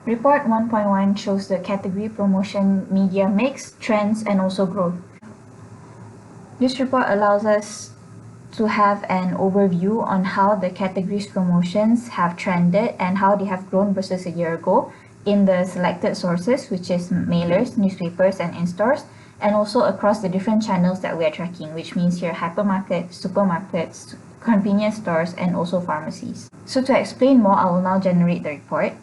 Report 1.1 shows the category promotion media mix, trends, and also growth. This report allows us to have an overview on how the categories promotions have trended and how they have grown versus a year ago in the selected sources, which is mailers, newspapers, and in-stores, and also across the different channels that we are tracking, which means here hypermarkets, supermarkets, convenience stores, and also pharmacies. So to explain more, I will now generate the report.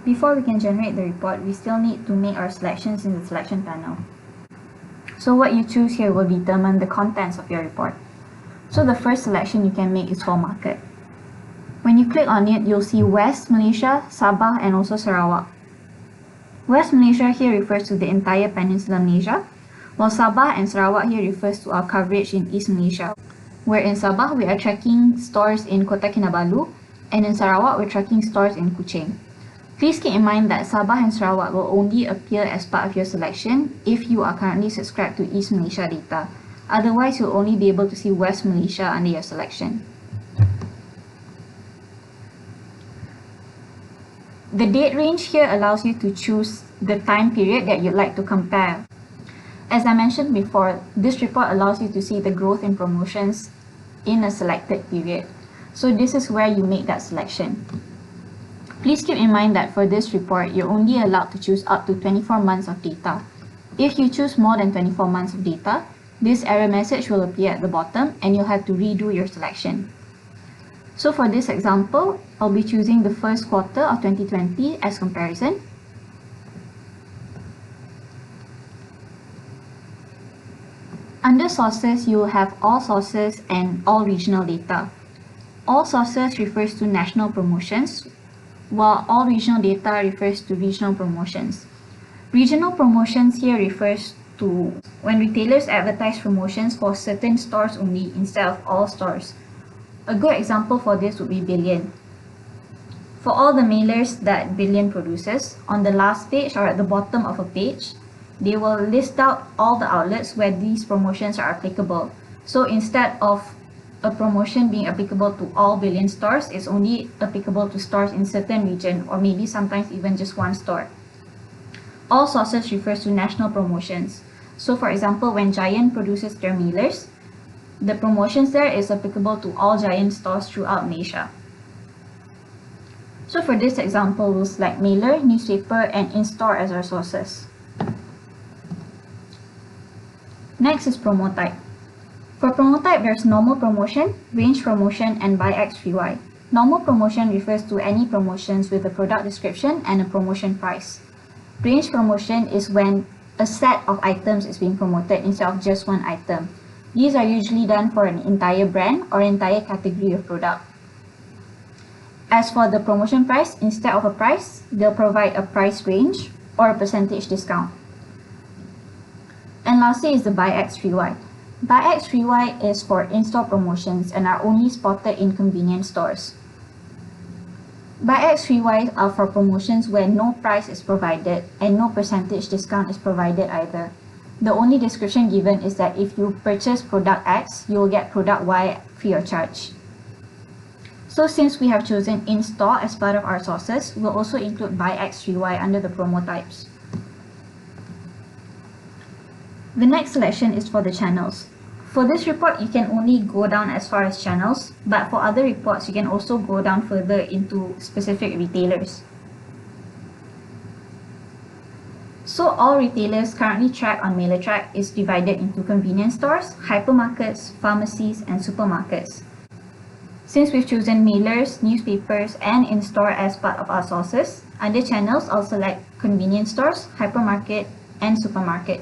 Before we can generate the report, we still need to make our selections in the selection panel. So what you choose here will determine the contents of your report. So the first selection you can make is for market. When you click on it, you'll see West Malaysia, Sabah, and also Sarawak. West Malaysia here refers to the entire Peninsular Malaysia, while Sabah and Sarawak here refers to our coverage in East Malaysia. Where in Sabah, we are tracking stores in Kota Kinabalu, and in Sarawak, we're tracking stores in Kuching. Please keep in mind that Sabah and Sarawak will only appear as part of your selection if you are currently subscribed to East Malaysia data. Otherwise, you'll only be able to see West Malaysia under your selection. The date range here allows you to choose the time period that you'd like to compare. As I mentioned before, this report allows you to see the growth in promotions in a selected period. So this is where you make that selection. Please keep in mind that for this report, you're only allowed to choose up to 24 months of data. If you choose more than 24 months of data, this error message will appear at the bottom and you'll have to redo your selection. So for this example, I'll be choosing the first quarter of 2020 as comparison. Under sources, you will have all sources and all regional data. All sources refers to national promotions, while all regional data refers to regional promotions. Regional promotions here refers to when retailers advertise promotions for certain stores only instead of all stores. A good example for this would be Billion. For all the mailers that Billion produces, on the last page or at the bottom of a page, they will list out all the outlets where these promotions are applicable. So instead of a promotion being applicable to all Billion stores, is only applicable to stores in certain region or maybe sometimes even just one store. All sources refers to national promotions. So for example, when Giant produces their mailers, the promotions there is applicable to all Giant stores throughout Malaysia. So for this example, we'll select mailer, newspaper, and in-store as our sources. Next is promo type. For promo type, there's normal promotion, range promotion, and buy X free Y. Normal promotion refers to any promotions with a product description and a promotion price. Range promotion is when a set of items is being promoted instead of just one item. These are usually done for an entire brand or entire category of product. As for the promotion price, instead of a price, they'll provide a price range or a percentage discount. And lastly is the buy X free Y. Buy X free Y is for in-store promotions and are only spotted in convenience stores. Buy X free Y are for promotions where no price is provided and no percentage discount is provided either. The only description given is that if you purchase product X, you will get product Y free of charge. So since we have chosen in-store as part of our sources, we'll also include buy X free Y under the promo types. The next selection is for the channels. For this report, you can only go down as far as channels, but for other reports, you can also go down further into specific retailers. So all retailers currently tracked on MailerTrack is divided into convenience stores, hypermarkets, pharmacies, and supermarkets. Since we've chosen mailers, newspapers, and in-store as part of our sources, under channels, I'll select convenience stores, hypermarket, and supermarket.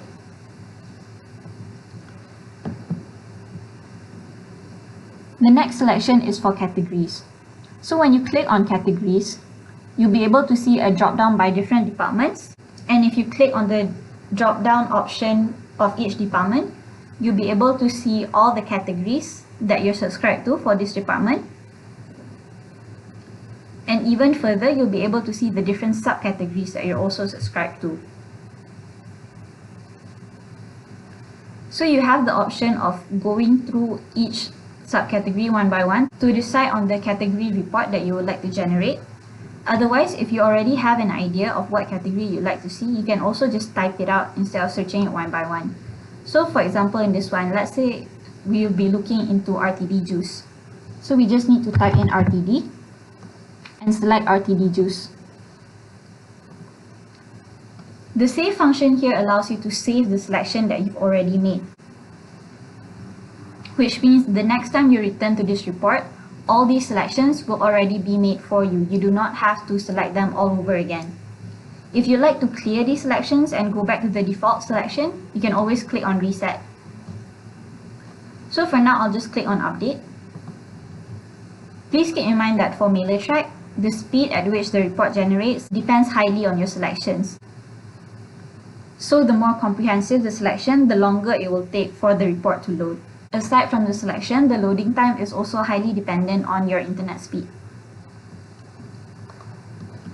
The next selection is for categories. So when you click on categories, you'll be able to see a drop-down by different departments. And if you click on the drop-down option of each department, you'll be able to see all the categories that you're subscribed to for this department. And even further, you'll be able to see the different subcategories that you're also subscribed to. So you have the option of going through each subcategory one by one to decide on the category report that you would like to generate. Otherwise, if you already have an idea of what category you'd like to see, you can also just type it out instead of searching it one by one. So for example, in this one, let's say we'll be looking into RTD juice. So we just need to type in RTD and select RTD juice. The save function here allows you to save the selection that you've already made, which means the next time you return to this report, all these selections will already be made for you. You do not have to select them all over again. If you'd like to clear these selections and go back to the default selection, you can always click on Reset. So for now, I'll just click on Update. Please keep in mind that for MailerTrack, the speed at which the report generates depends highly on your selections. So the more comprehensive the selection, the longer it will take for the report to load. Aside from the selection, the loading time is also highly dependent on your internet speed.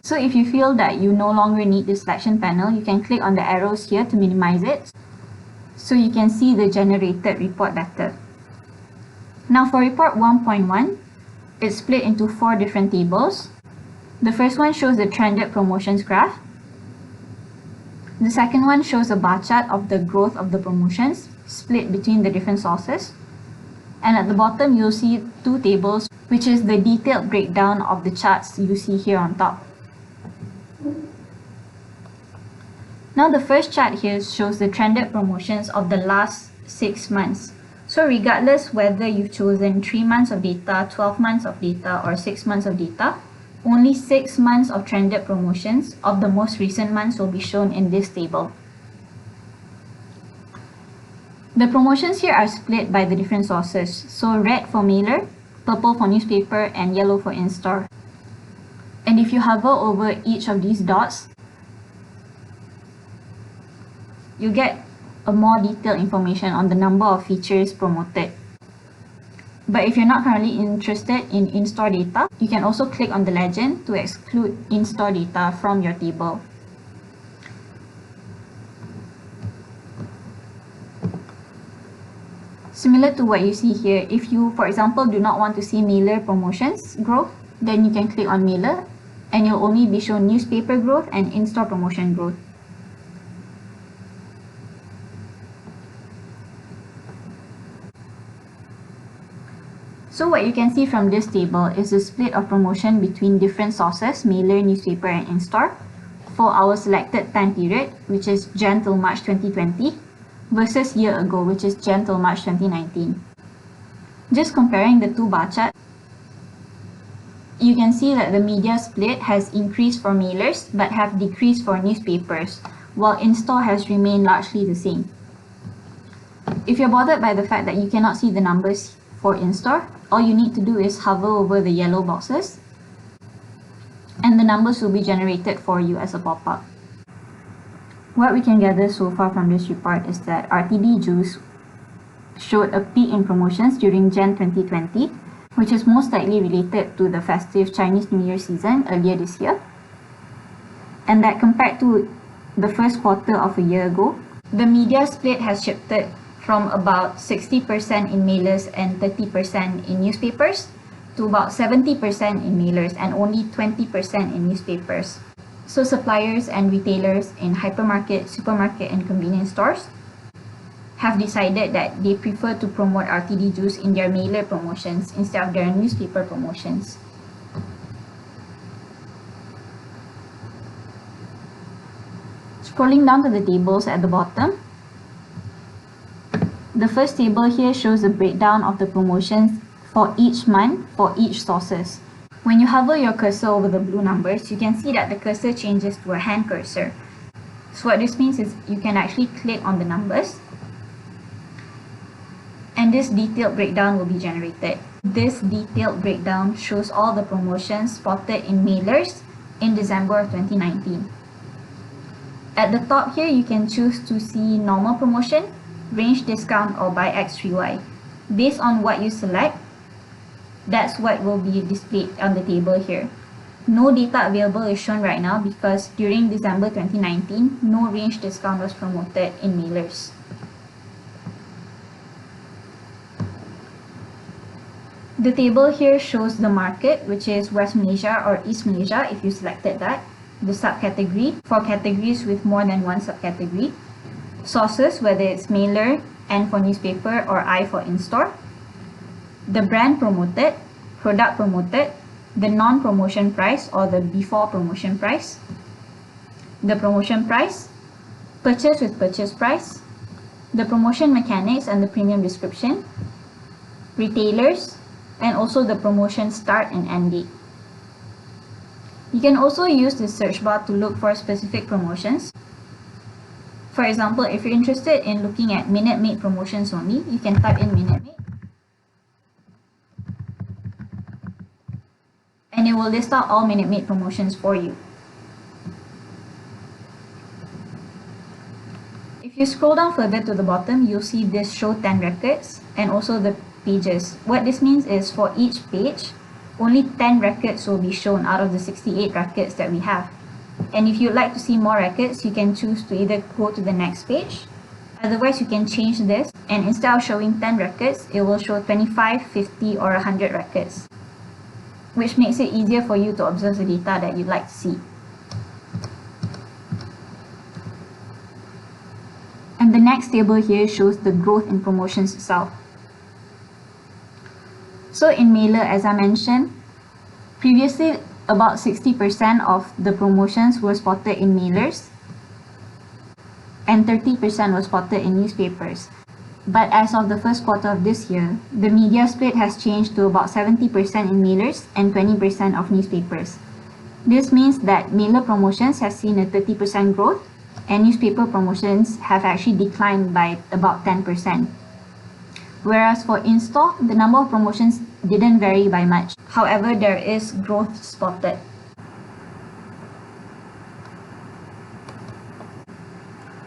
So if you feel that you no longer need the selection panel, you can click on the arrows here to minimize it, so you can see the generated report better. Now for report 1.1, it's split into 4 different tables. The first one shows the trended promotions graph. The second one shows a bar chart of the growth of the promotions split between the different sources. And at the bottom, you'll see 2 tables, which is the detailed breakdown of the charts you see here on top. Now the first chart here shows the trended promotions of the last 6 months. So regardless whether you've chosen 3 months of data, 12 months of data, or 6 months of data, only 6 months of trended promotions of the most recent months will be shown in this table. The promotions here are split by the different sources. So red for mailer, purple for newspaper, and yellow for in-store. And if you hover over each of these dots, you get a more detailed information on the number of features promoted. But if you're not currently interested in in-store data, you can also click on the legend to exclude in-store data from your table. Similar to what you see here, if you, for example, do not want to see mailer promotions growth, then you can click on mailer and you'll only be shown newspaper growth and in-store promotion growth. So what you can see from this table is the split of promotion between different sources, mailer, newspaper, and in-store, for our selected time period, which is Jan till March 2020, versus year ago, which is Jan till March 2019. Just comparing the 2 bar charts, you can see that the media split has increased for mailers but have decreased for newspapers, while in-store has remained largely the same. If you're bothered by the fact that you cannot see the numbers for in-store, all you need to do is hover over the yellow boxes and the numbers will be generated for you as a pop-up. What we can gather so far from this report is that RTD juice showed a peak in promotions during Jan 2020, which is most likely related to the festive Chinese New Year season earlier this year, and that compared to the first quarter of a year ago, the media split has shifted from about 60% in mailers and 30% in newspapers to about 70% in mailers and only 20% in newspapers. So suppliers and retailers in hypermarket, supermarket, and convenience stores have decided that they prefer to promote RTD juice in their mailer promotions instead of their newspaper promotions. Scrolling down to the tables at the bottom, the first table here shows a breakdown of the promotions for each month for each sources. When you hover your cursor over the blue numbers, you can see that the cursor changes to a hand cursor. So what this means is you can actually click on the numbers and this detailed breakdown will be generated. This detailed breakdown shows all the promotions spotted in mailers in December of 2019. At the top here, you can choose to see normal promotion, range discount, or buy X3Y. Based on what you select, that's what will be displayed on the table here. No data available is shown right now because during December 2019, no range discount was promoted in mailers. The table here shows the market, which is West Malaysia or East Malaysia if you selected that, the subcategory for categories with more than one subcategory, sources, whether it's mailer, N for newspaper, or I for in-store, the brand promoted, product promoted, the non-promotion price or the before promotion price, the promotion price, purchase with purchase price, the promotion mechanics and the premium description, retailers, and also the promotion start and end date. You can also use the search bar to look for specific promotions. For example, if you're interested in looking at Minute Maid promotions only, you can type in Minute Maid. And it will list out all Minute Maid promotions for you. If you scroll down further to the bottom, you'll see this show 10 records and also the pages. What this means is for each page, only 10 records will be shown out of the 68 records that we have. And if you'd like to see more records, you can choose to either go to the next page. Otherwise, you can change this, and instead of showing 10 records, it will show 25, 50, or 100 records, which makes it easier for you to observe the data that you'd like to see. And the next table here shows the growth in promotions itself. So in Mailer, as I mentioned, previously about 60% of the promotions were spotted in mailers and 30% were spotted in newspapers. But as of the first quarter of this year, the media split has changed to about 70% in mailers and 20% of newspapers. This means that mailer promotions have seen a 30% growth and newspaper promotions have actually declined by about 10%. Whereas for in-store, the number of promotions didn't vary by much. However, there is growth spotted.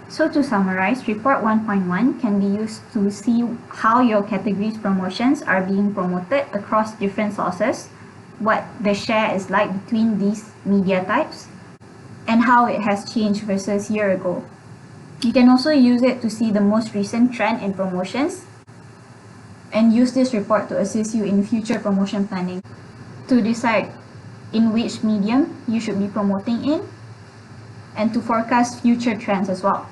So to summarize, Report 1.1 can be used to see how your category's promotions are being promoted across different sources, what the share is like between these media types, and how it has changed versus a year ago. You can also use it to see the most recent trend in promotions and use this report to assist you in future promotion planning to decide in which medium you should be promoting in and to forecast future trends as well.